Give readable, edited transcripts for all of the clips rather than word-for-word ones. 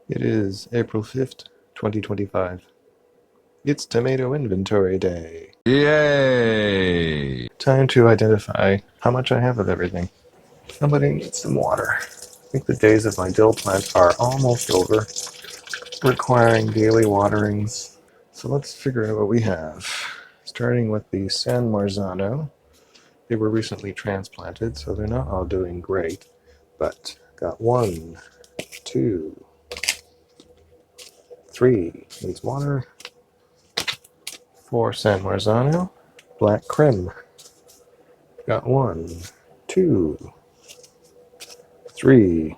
It is April 5th, 2025. It's Tomato Inventory Day. Yay! Time to identify how much I have of everything. Somebody needs some water. I think the days of my dill plant are almost over, requiring daily waterings. So let's figure out what we have. Starting with the San Marzano. They were recently transplanted, so they're not all doing great. But got 1, 2, 3. Needs water. 4 San Marzano. Black Creme. Got 1, 2, 3.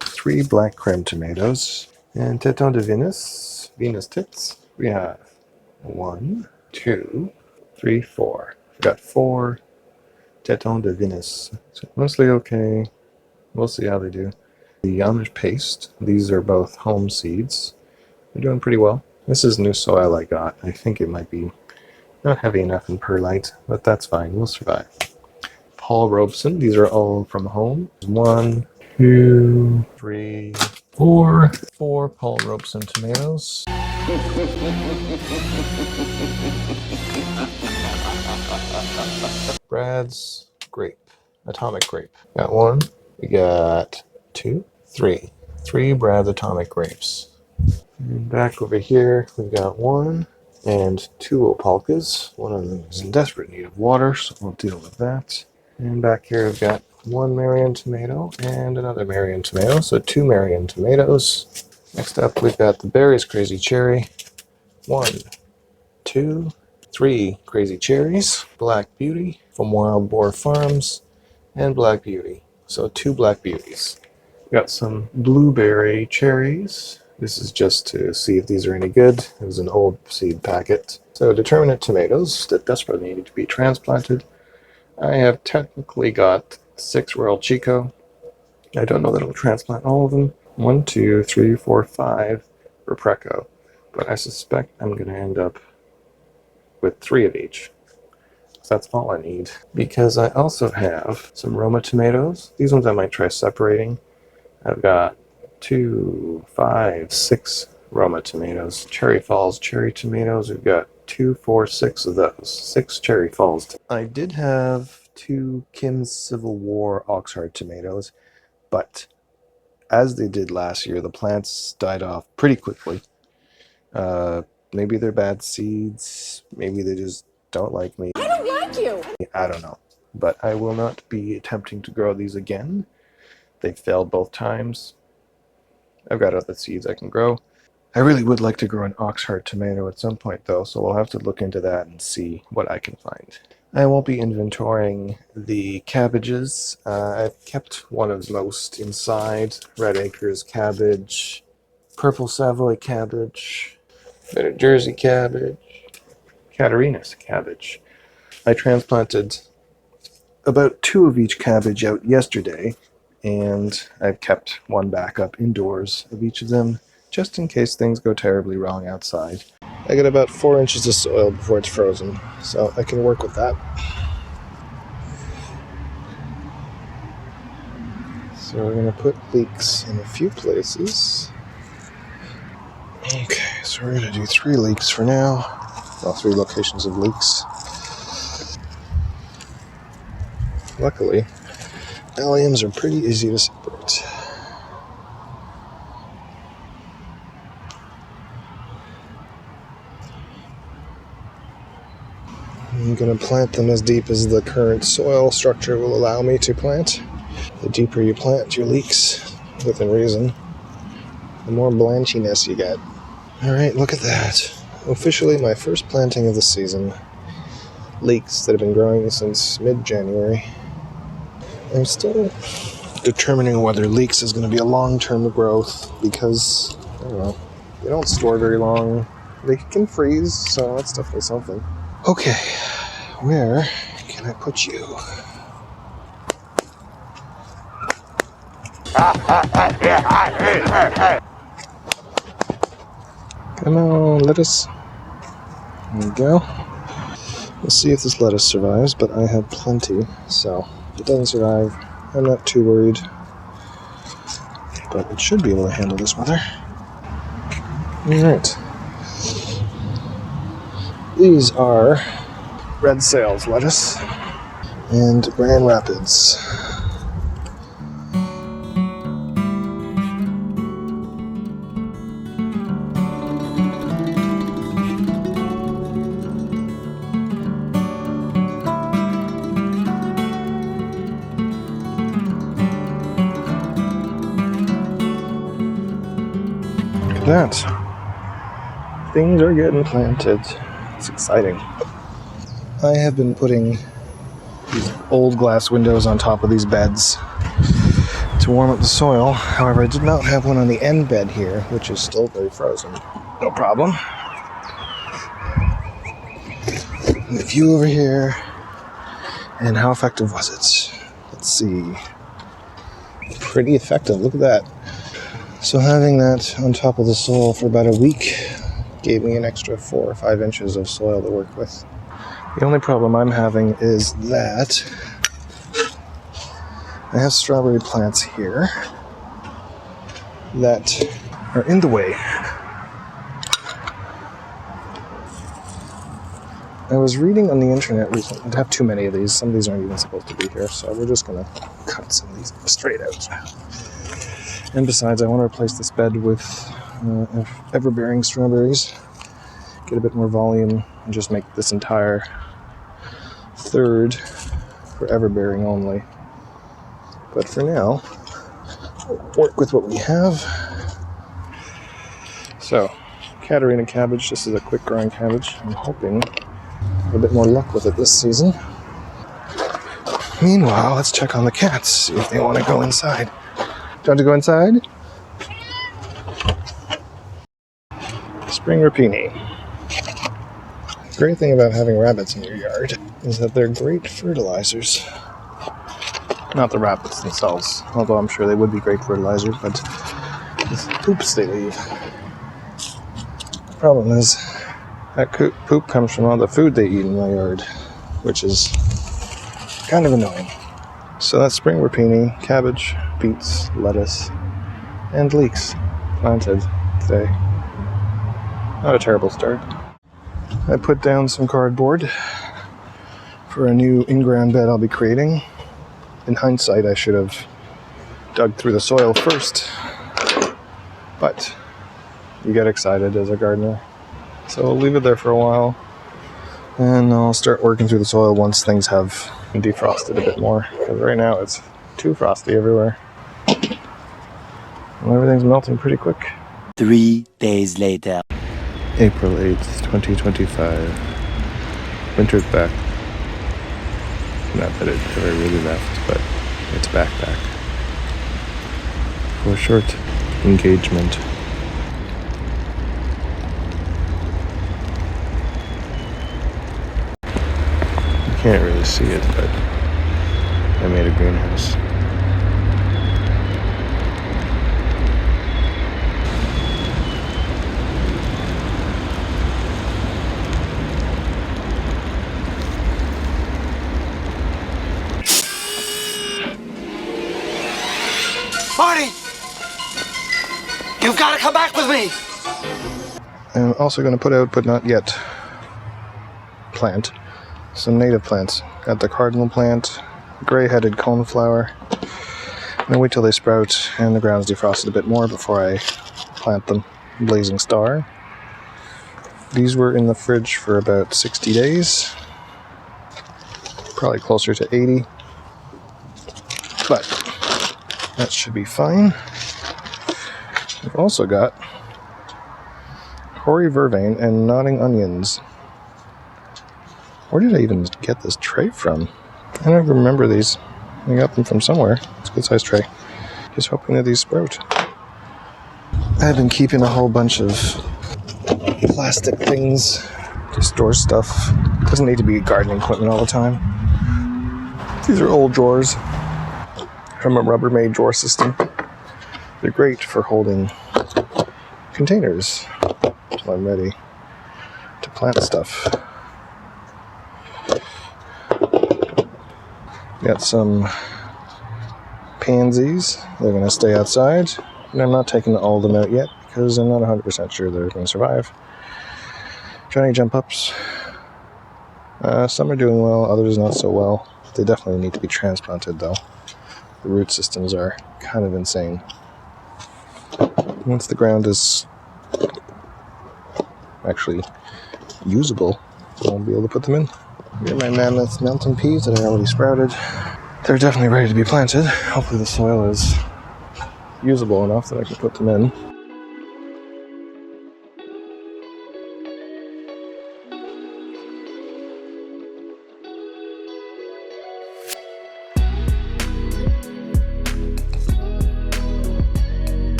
3 black creme tomatoes. And Teton de Venus, Venus tits. We have 1, 2, 3, 4. Got 4 Teton de Venus. So mostly okay. We'll see how they do. The Amish paste. These are both home seeds. They're doing pretty well. This is new soil I got. I think it might be not heavy enough in perlite, but that's fine. We'll survive. Paul Robeson. These are all from home. 1, 2, 3, 4. 4 Paul Robeson tomatoes. Brad's grape. Atomic grape. Got 1. We got 2, 3. 3 Brad's atomic grapes. And back over here, we've got 1 and 2 opalkas. One of them is in desperate need of water, so we'll deal with that. And back here we've got 1 Marion tomato and another Marion tomato, so 2 Marion tomatoes. Next up we've got the Berries Crazy Cherry. 1, 2, 3 Crazy Cherries. Black Beauty from Wild Boar Farms and Black Beauty. So 2 Black Beauties. We've got some blueberry cherries. This is just to see if these are any good. It was an old seed packet. So determinate tomatoes that desperately needed to be transplanted. I have technically got 6 Royal Chico. I don't know that I'll transplant all of them. 1, 2, 3, 4, 5 Repreco. But I suspect I'm going to end up with 3 of each. So that's all I need. Because I also have some Roma tomatoes. These ones I might try separating. I've got 2, 5, 6 Roma tomatoes. Cherry Falls cherry tomatoes. We've got 2, 4, 6 of those. 6 Cherry Falls. I did have 2 Kim's Civil War Oxheart tomatoes, but as they did last year, the plants died off pretty quickly. Maybe they're bad seeds. Maybe they just don't like me. I don't like you. I don't know. But I will not be attempting to grow these again. They failed both times. I've got other seeds I can grow. I really would like to grow an Oxheart tomato at some point, though, so we'll have to look into that and see what I can find. I won't be inventorying the cabbages. I've kept one of most inside. Red Acres cabbage, Purple Savoy cabbage, Better Jersey cabbage, Catarina's cabbage. I transplanted about 2 of each cabbage out yesterday, and I've kept 1 backup indoors of each of them, just in case things go terribly wrong outside. I get about 4 inches of soil before it's frozen, so I can work with that. So we're going to put leeks in a few places. Okay, so we're going to do 3 leeks for now. Well, 3 locations of leeks. Luckily, alliums are pretty easy to separate. I'm going to plant them as deep as the current soil structure will allow me to plant. The deeper you plant your leeks, within reason, the more blanchiness you get. Alright, look at that. Officially my first planting of the season. Leeks that have been growing since mid-January. I'm still determining whether leeks is going to be a long-term growth because, I don't know, they don't store very long. They can freeze, so that's definitely something. Okay, where can I put you? Come on, lettuce. There we go. We'll see if this lettuce survives, but I have plenty, so if it doesn't survive, I'm not too worried. But it should be able to handle this weather. Alright. These are red sales lettuce and Grand Rapids. Look at that. Things are getting planted. It's exciting. I have been putting these old glass windows on top of these beds to warm up the soil. However, I did not have one on the end bed here, which is still very frozen. No problem. And the view over here. And how effective was it? Let's see. Pretty effective. Look at that. So having that on top of the soil for about a week gave me an extra 4 or 5 inches of soil to work with. The only problem I'm having is that I have strawberry plants here that are in the way. I was reading on the internet recently, I have too many of these, some of these aren't even supposed to be here, so we're just going to cut some of these straight out. And besides, I want to replace this bed with ever-bearing strawberries, get a bit more volume, and just make this entire third for ever-bearing only. But for now, work with what we have. So, Katarina cabbage, this is a quick growing cabbage. I'm hoping a bit more luck with it this season. Meanwhile, let's check on the cats, see if they want to go inside. Do you want to go inside? Spring rapini. The great thing about having rabbits in your yard is that they're great fertilizers. Not the rabbits themselves, although I'm sure they would be great fertilizers, but the poops they leave. The problem is that poop comes from all the food they eat in my yard, which is kind of annoying. So that's spring rapini, cabbage, beets, lettuce, and leeks planted today. Not a terrible start. I put down some cardboard for a new in-ground bed I'll be creating. In hindsight, I should have dug through the soil first, but you get excited as a gardener. So I'll leave it there for a while, and I'll start working through the soil once things have defrosted a bit more, because right now it's too frosty everywhere. And everything's melting pretty quick. 3 days later. April 8th, 2025. Winter's back. Not that it ever really left, but it's back. For a short engagement. You can't really see it, but I made a greenhouse. Marty! You've got to come back with me! I'm also going to put out, but not yet, plant some native plants. Got the cardinal plant, gray-headed coneflower. I'm going to wait till they sprout and the ground's defrosted a bit more before I plant them. Blazing star. These were in the fridge for about 60 days. Probably closer to 80. But that should be fine. We've also got hoary vervain and nodding onions. Where did I even get this tray from? I don't even remember these. I got them from somewhere. It's a good sized tray. Just hoping that these sprout. I've been keeping a whole bunch of plastic things to store stuff. Doesn't need to be gardening equipment all the time. These are old drawers from a Rubbermaid drawer system. They're great for holding containers until I'm ready to plant stuff. Got some pansies. They're going to stay outside, and I'm not taking all of them out yet because I'm not 100% sure they're going to survive. Trying jump ups. Some are doing well, others not so well. They definitely need to be transplanted though. The root systems are kind of insane. Once the ground is actually usable, I'll be able to put them in. Here are my mammoth mountain peas that I already sprouted. They're definitely ready to be planted. Hopefully the soil is usable enough that I can put them in.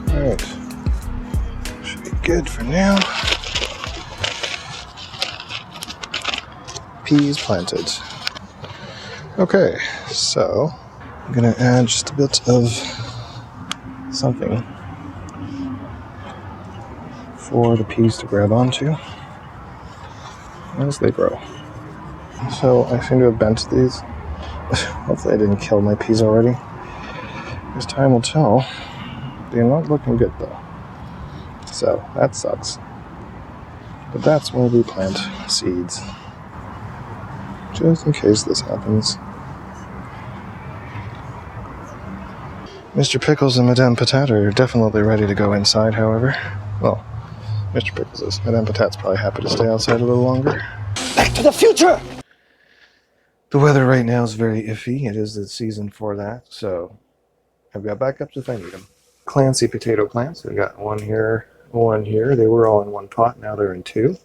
Alright, should be good for now. Peas planted. Okay, so I'm gonna add just a bit of something for the peas to grab onto as they grow. So I seem to have bent these. Hopefully I didn't kill my peas already. As time will tell. They're not looking good though. So that sucks. But that's where we plant seeds. Just in case this happens. Mr. Pickles and Madame Patat are definitely ready to go inside, however. Well, Mr. Pickles is. Madame Patat's probably happy to stay outside a little longer. Back to the future! The weather right now is very iffy. It is the season for that, so I've got backups if I need them. Clancy potato plants. We got one here, one here. They were all in one pot. Now they're in two.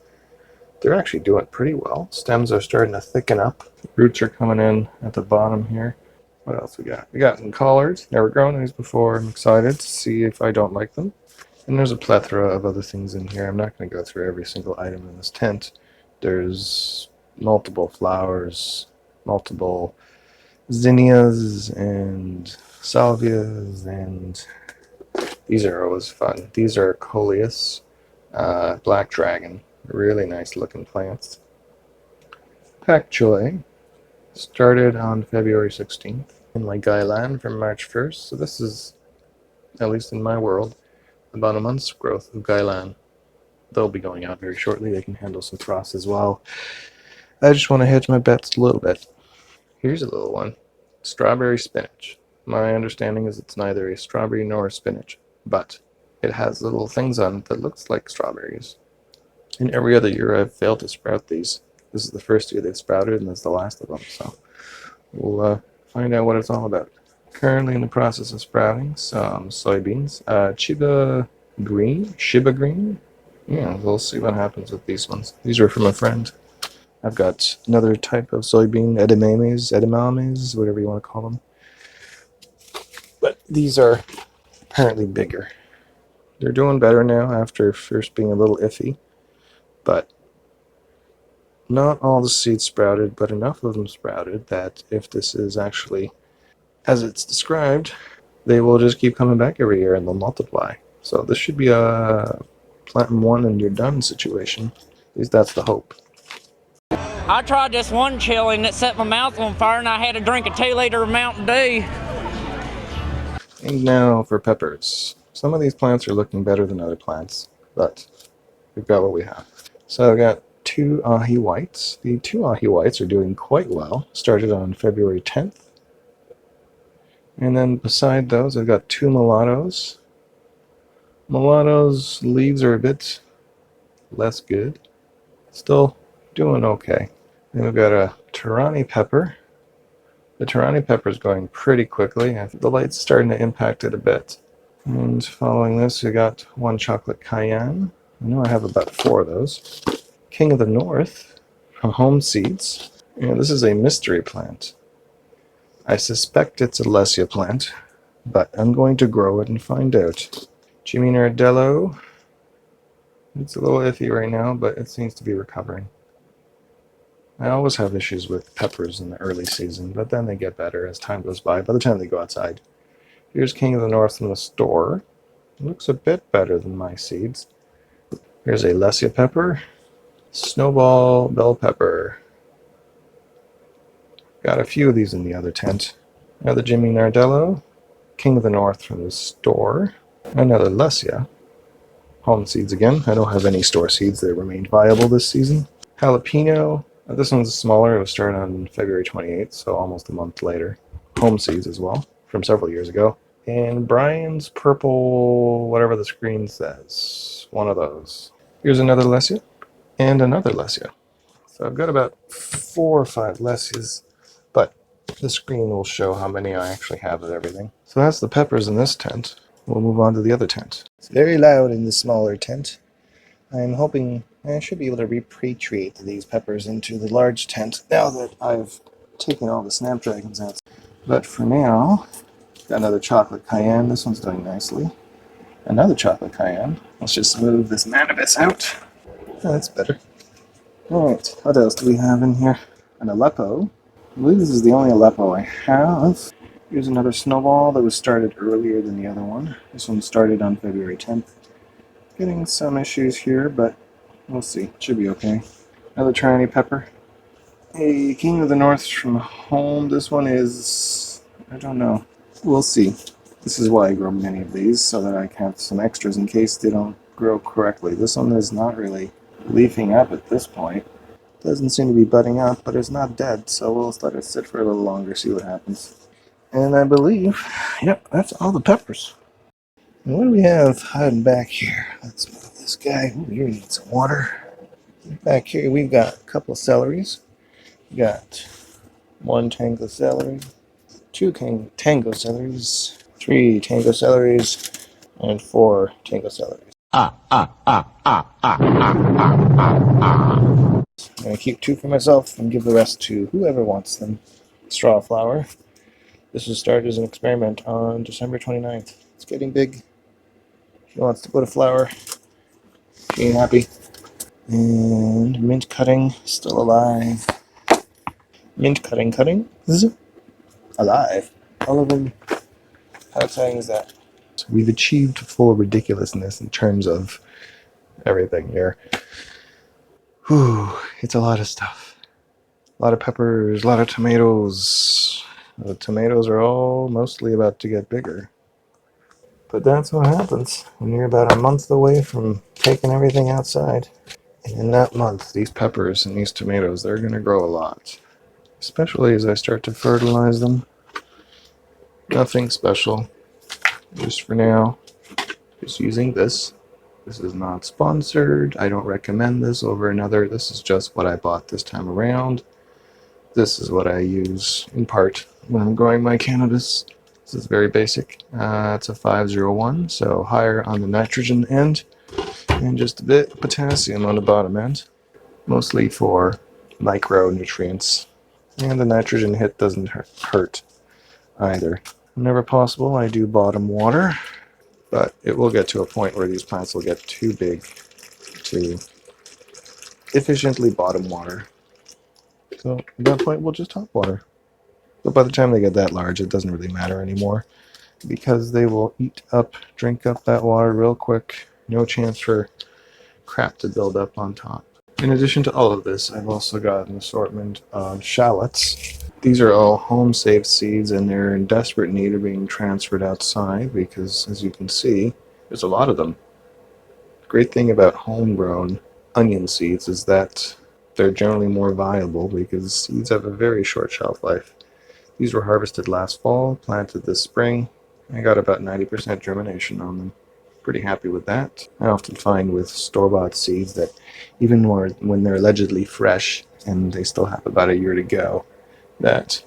They're actually doing pretty well. Stems are starting to thicken up. Roots are coming in at the bottom here. What else we got? We got some collards. Never grown these before. I'm excited to see if I don't like them. And there's a plethora of other things in here. I'm not going to go through every single item in this tent. There's multiple flowers, multiple zinnias and salvias, and these are always fun. These are coleus, black dragon. Really nice looking plants. Pak Choi started on February 16th in my Gailan from March 1st. So this is, at least in my world, about a month's growth of Gailan. They'll be going out very shortly. They can handle some frost as well. I just want to hedge my bets a little bit. Here's a little one. Strawberry spinach. My understanding is it's neither a strawberry nor a spinach, but it has little things on it that looks like strawberries. And every other year I've failed to sprout these. This is the first year they've sprouted, and it's the last of them, so we'll find out what it's all about. Currently in the process of sprouting some soybeans. Shiba green? Yeah, we'll see what happens with these ones. These are from a friend. I've got another type of soybean, edamames, whatever you want to call them. But these are apparently bigger. They're doing better now after first being a little iffy. But not all the seeds sprouted, but enough of them sprouted that if this is actually as it's described, they will just keep coming back every year and they'll multiply. So this should be a planting one and you're done situation. At least that's the hope. I tried this one chili and it set my mouth on fire and I had to drink a 2-liter of Mountain Dew. And now for peppers. Some of these plants are looking better than other plants, but we've got what we have. So I've got 2 ahi whites. The 2 ahi whites are doing quite well. Started on February 10th. And then beside those, I've got 2 mulattoes. Mulattoes' leaves are a bit less good. Still doing okay. Then we've got a Turani pepper. The Turani pepper is going pretty quickly. I think the light's starting to impact it a bit. And following this, we got 1 chocolate cayenne. I know I have about 4 of those. King of the North from Home Seeds. And this is a mystery plant. I suspect it's a Lesia plant, but I'm going to grow it and find out. Jimmy Nardello. It's a little iffy right now, but it seems to be recovering. I always have issues with peppers in the early season, but then they get better as time goes by the time they go outside. Here's King of the North from the store. Looks a bit better than my seeds. Here's a Lesia pepper. Snowball bell pepper. Got a few of these in the other tent. Another Jimmy Nardello. King of the North from the store. Another Lesia. Home seeds again. I don't have any store seeds that remained viable this season. Jalapeno. This one's smaller. It was started on February 28th, so almost a month later. Home seeds as well, from several years ago. And Brian's purple, whatever the screen says. One of those. Here's another Lesia. And another Lesia. So I've got about 4 or 5 Lesias, but the screen will show how many I actually have of everything. So that's the peppers in this tent. We'll move on to the other tent. It's very loud in the smaller tent. I'm hoping I should be able to repatriate these peppers into the large tent now that I've taken all the snapdragons out. But for now, got another chocolate cayenne. This one's doing nicely. Another chocolate cayenne. Let's just move this Manibus out. Oh, that's better. Alright, what else do we have in here? An Aleppo. I believe this is the only Aleppo I have. Here's another snowball that was started earlier than the other one. This one started on February 10th. Getting some issues here, but we'll see. It should be okay. Another Trinity pepper. A King of the North from home. This one is... I don't know. We'll see. This is why I grow many of these, so that I can have some extras in case they don't grow correctly. This one is not really leafing up at this point. Doesn't seem to be budding up, but it's not dead, so we'll let it sit for a little longer, see what happens. And I believe, yep, that's all the peppers. And what do we have hiding back here? Let's move this guy. Ooh, you need some water. Back here, we've got a couple of celeries. We got 1 tango celery, 2 tango celeries, 3 tango celeries, and 4 tango celeries. I'm going to keep 2 for myself and give the rest to whoever wants them. Straw flour. This was started as an experiment on December 29th. It's getting big. She wants to put a flower. She ain't happy. And mint cutting, still alive. Mint cutting. This is alive. All of them. How exciting is that? So we've achieved full ridiculousness in terms of everything here. Whew, it's a lot of stuff. A lot of peppers, a lot of tomatoes. The tomatoes are all mostly about to get bigger. But that's what happens when you're about a month away from taking everything outside. And in that month, these peppers and these tomatoes, they're going to grow a lot. Especially as I start to fertilize them. Nothing special. Just for now, just using this. This is not sponsored. I don't recommend this over another. This is just what I bought this time around. This is what I use in part when I'm growing my cannabis. This is very basic. It's a 501, so higher on the nitrogen end and just a bit of potassium on the bottom end, mostly for micronutrients. And the nitrogen hit doesn't hurt either. Whenever possible, I do bottom water, but it will get to a point where these plants will get too big to efficiently bottom water. So at that point, we'll just top water. But by the time they get that large, it doesn't really matter anymore because they will drink up that water real quick. No chance for crap to build up on top. In addition to all of this, I've also got an assortment of shallots. These are all home-saved seeds, and they're in desperate need of being transferred outside because, as you can see, there's a lot of them. The great thing about homegrown onion seeds is that they're generally more viable because seeds have a very short shelf life. These were harvested last fall, planted this spring. I got about 90% germination on them. Pretty happy with that. I often find with store-bought seeds that even when they're allegedly fresh and they still have about a year to go, that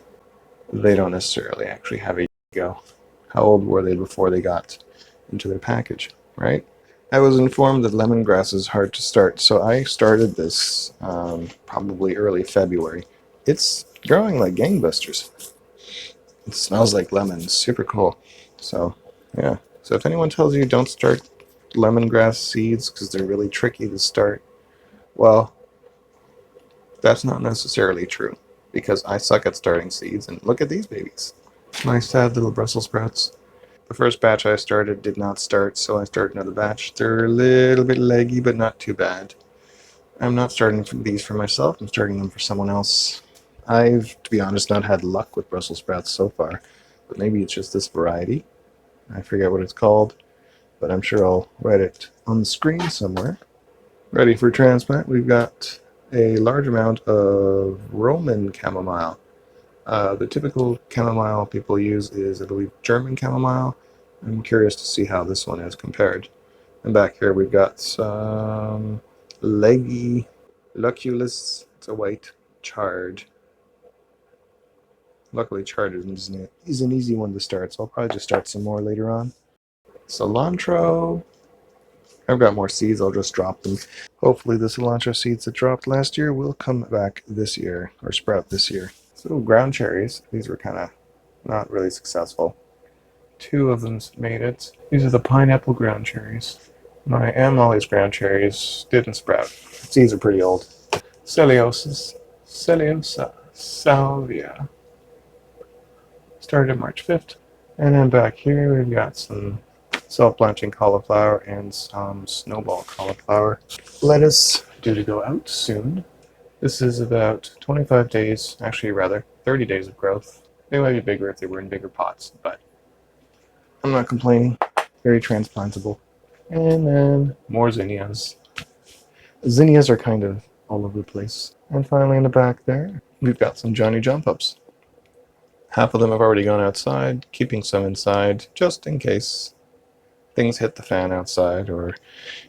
they don't necessarily actually have a year to go. How old were they before they got into their package, right? I was informed that lemongrass is hard to start, so I started this probably early February. It's growing like gangbusters. It smells like lemons. Super cool. So, yeah. So if anyone tells you don't start lemongrass seeds because they're really tricky to start, well, that's not necessarily true. Because I suck at starting seeds, and look at these babies. Nice sad little Brussels sprouts. The first batch I started did not start, so I started another batch. They're a little bit leggy, but not too bad. I'm not starting these for myself, I'm starting them for someone else. I've, to be honest, not had luck with Brussels sprouts so far, but maybe it's just this variety. I forget what it's called, but I'm sure I'll write it on the screen somewhere. Ready for transplant, we've got a large amount of Roman chamomile. The typical chamomile people use is, I believe, German chamomile. I'm curious to see how this one is compared. And back here we've got some leggy loculus. It's a white chard. Luckily, chard is an easy one to start, so I'll probably just start some more later on. Cilantro. I've got more seeds, I'll just drop them. Hopefully the cilantro seeds that dropped last year will come back this year, or sprout this year. So ground cherries, these were kind of not really successful. 2 of them made it. These are the pineapple ground cherries. My Aunt Molly's ground cherries didn't sprout. Seeds are pretty old. Celiosa, salvia. Started March 5th. And then back here we've got some self-blanching cauliflower and some snowball cauliflower. Lettuce due to go out soon. This is about 25 days, actually rather 30 days of growth. They might be bigger if they were in bigger pots, but I'm not complaining. Very transplantable. And then more zinnias. Zinnias are kind of all over the place. And finally in the back there, we've got some Johnny Jump Ups. Half of them have already gone outside, keeping some inside, just in case things hit the fan outside or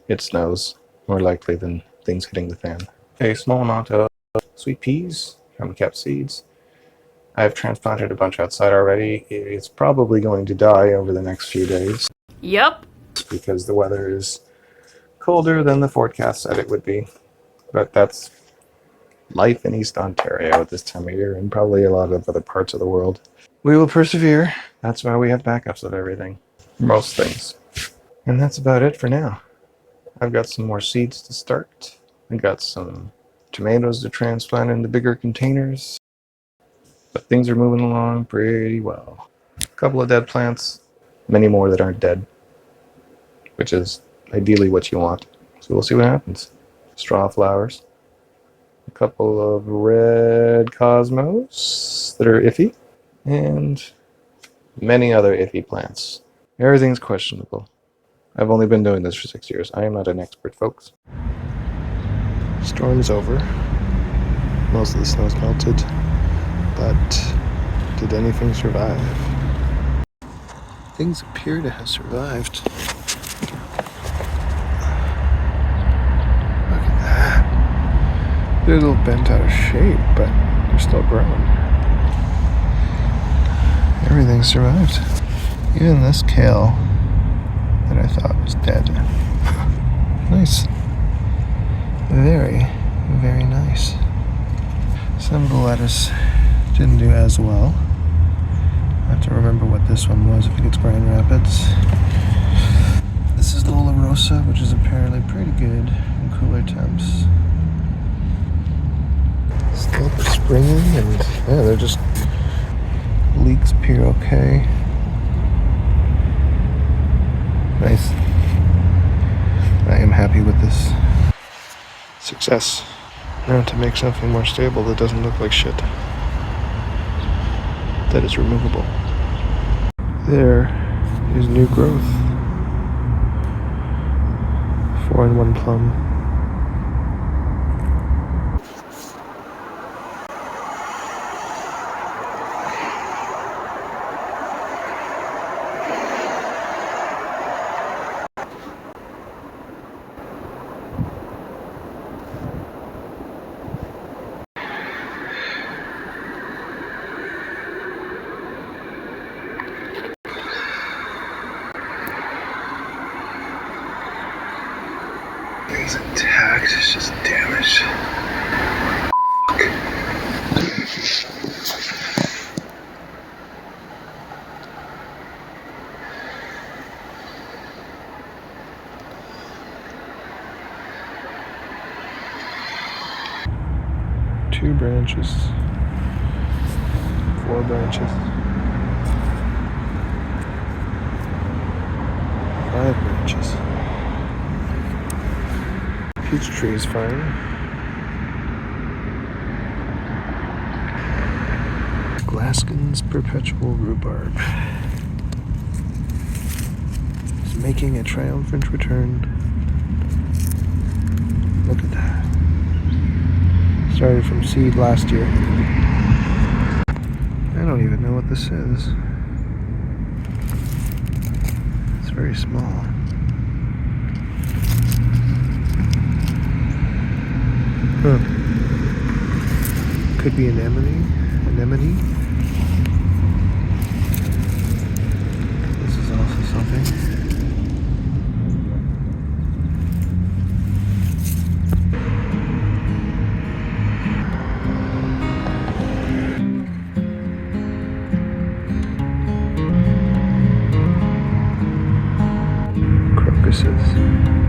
it snows, more likely than things hitting the fan. A small amount of sweet peas from kept seeds. I've transplanted a bunch outside already. It's probably going to die over the next few days. Yep. Because the weather is colder than the forecast said it would be. But that's life in East Ontario at this time of year, and probably a lot of other parts of the world. We will persevere. That's why we have backups of everything. Most things. And that's about it for now. I've got some more seeds to start. I got some tomatoes to transplant into bigger containers. But things are moving along pretty well. A couple of dead plants, many more that aren't dead, which is ideally what you want. So we'll see what happens. Straw flowers. A couple of red cosmos that are iffy, and many other iffy plants. Everything's questionable. I've only been doing this for 6 years. I am not an expert, folks. Storm's over. Most of the snow's melted. But did anything survive? Things appear to have survived. Look at that. They're a little bent out of shape, but they're still growing. Everything survived. Even this kale that I thought was dead. Nice. Very, very nice. Some of the lettuce didn't do as well. I have to remember what this one was. I think it's Grand Rapids. This is Lola Rosa, which is apparently pretty good in cooler temps. Still springing, and yeah, they're just leeks appear okay. Nice. I am happy with this. Success. Now to make something more stable that doesn't look like shit. That is removable. There is new growth. 4-in-1 plum. It's intact, it's just damaged. Two branches. 4 branches. 5 branches. Peach tree is fine. Glaskin's perpetual rhubarb is making a triumphant return. Look at that. Started from seed last year. I don't even know what this is. It's very small. Huh. Could be anemone. Anemone. This is also something. Crocuses.